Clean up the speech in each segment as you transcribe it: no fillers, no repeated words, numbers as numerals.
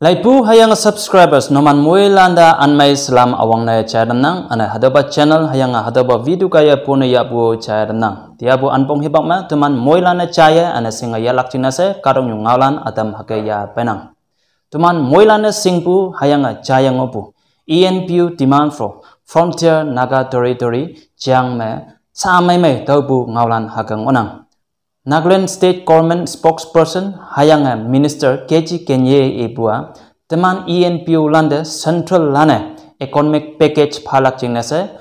Laipu hayang subscribers noman muilanda anmai salam awang na channel ana hadaba channel hayang hadaba video kaya puna yabu channel tiabu anpong hibak ma teman muilanda chaya ana singa yalak cina se karong yung ngalan atam hakaya penang teman muilanda singpu hayang chaya ngopu ENPU demand for Frontier Naga Territory Chiang me samai mai taubu ngalan hakang onang Nagaland State Government spokesperson hayang Minister KG Kenye Ebua teman ENPU lande Central lane economic package phalak jingnase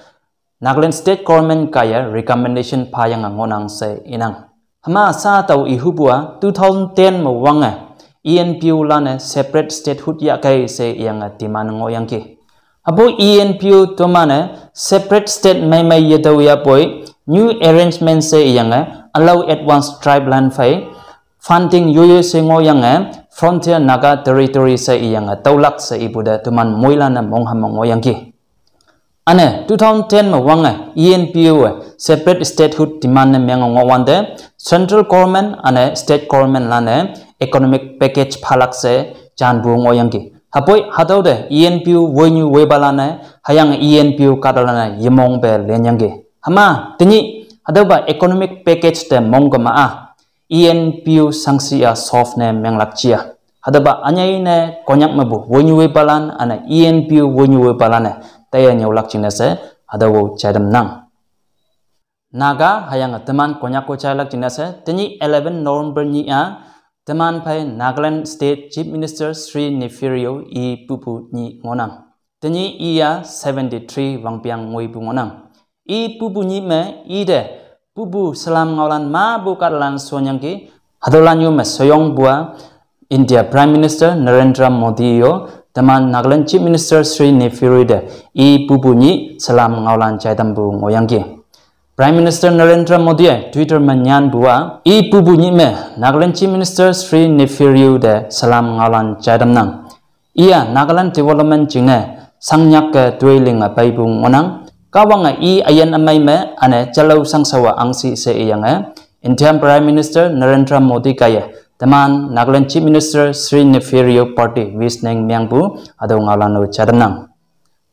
Nagaland State Government kaya recommendation phayang ngonang se inang hama sa tau ihubua 2010 mawanga ENPU lane separate statehood ya kai se yang timan ngoyang ki abo ENPU to mane separate state mai yedau ya boy new arrangement se yang allow advance tribe land fai funding yoyo sengo yang Frontier Naga Territory sa iyang taulak sa ibuda tuman moilana monghamong yang ki ane 2010 mawang ENPU separate statehood demand mengo wande central government ane state government lane economic package phalak se janbu ngoyang ki hapoi hadaude ENPU woinyu webalane hayang ENPU kadalana yemong be lenyang ki hama tini hadauba economic package te mongkama ENPU sangsia soft ne menglakcia hadaba anyai ne konyak mabu wonyuwe balan ana ENPU wonyuwe balane taya nyolak cina se hadawo chadam nang naga hayang teman konyak ko chalak cina se teni 11 November ni teman pai Nagaland State Chief Minister Sri Nefirio I pupu ni ngonang teni iya 73 wangpiang ngoi bu ngonang I pupu ni me ide Pubu salam ngalan ma bukat lan sonyang ki hadolan yu soyong bua India Prime Minister Narendra Modi yo teman Nagaland Chief Minister Sri Nefirio de I pubu ni salam ngalan chaitam bu ngoyang ki Prime Minister Narendra Modi Twitter manyan bua I pubu ni me Nagaland Chief Minister Sri Nefirio de salam ngalan chaitam nang iya Nagaland Development jingne sangnyak ke dwelling pai bu ngonang Kawang I ayan amay me ane chalaw sangsawa angsi se iyang Indian Prime Minister Narendra Modi kaya teman Nagaland Chief Minister Sri Nefirio Party wisneng myangbu adaw ngalano chadanang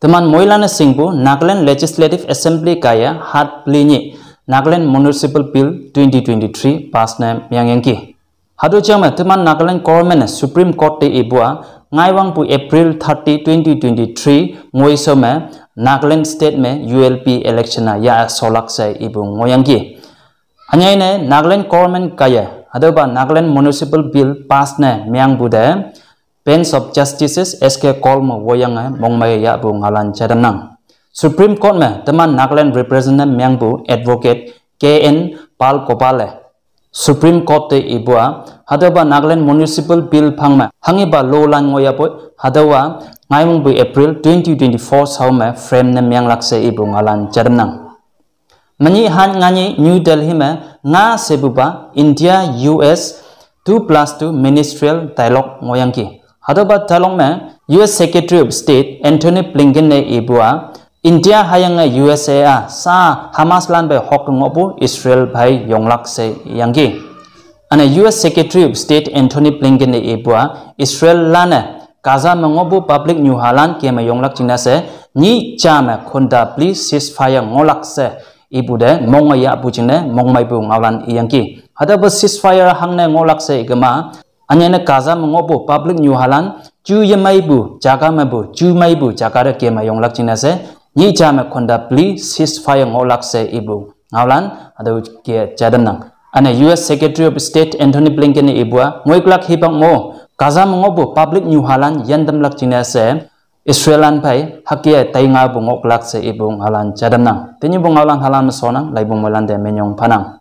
teman moilana singbu Nagaland Legislative Assembly kaya hat plinyi Nagaland Municipal Bill 2023 pass na myangengki hado chama teman Nagaland Government Supreme Court te ibua ngaiwang pu April 30 2023 ngoisome Nagaland State में ULP election या solak से इबु ngoyangki anyai ne Nagaland government kaya hadoba Nagaland municipal bill pass ne myang bude bench of justices SK Kolmo woyang mongmay ya bu ngalan chadanang Supreme Court me teman Nagaland representative myang bu advocate KN Pal Kopale Supreme Court te ibua hadoba Nagaland municipal bill phangma hangiba lolan ngoya boy hadowa ngaimung bu April 2024 saume frame ne myang lakse ibu ngalan chadanang mani han ngani New Delhi me nga sebuba India US 2+2 ministerial dialogue ngoyangki hadoba dialogue me US Secretary of State Anthony Blinken ne ibua India hayang USA sa Hamas lan be hok ngobu Israel bhai yonglak se yangki ana US Secretary of State Anthony Blinken ne ibua Israel lane Gaza mengobu public new halan ke mayonglak cina se ni chama khonda please ceasefire ngolak se ibude mongaya bujine mongmai bu ngalan iyangki hada bu ceasefire hangne ngolak se igama anyane Gaza mengobu public new halan ju yemai bu jaga mabu ju mai bu jaga ke mayonglak cina se ni chama khonda please ceasefire ngolak se ibu ngalan hada ke jadanang ana US Secretary of State Anthony Blinken ibua ngoiklak hibang mo Gaza mengobu public new halan yandam lak cina se Israelan pai hakia tainga bungok lak se ibung halan chadamnang tini bung halan halan sonang lai bung melan de menyong panang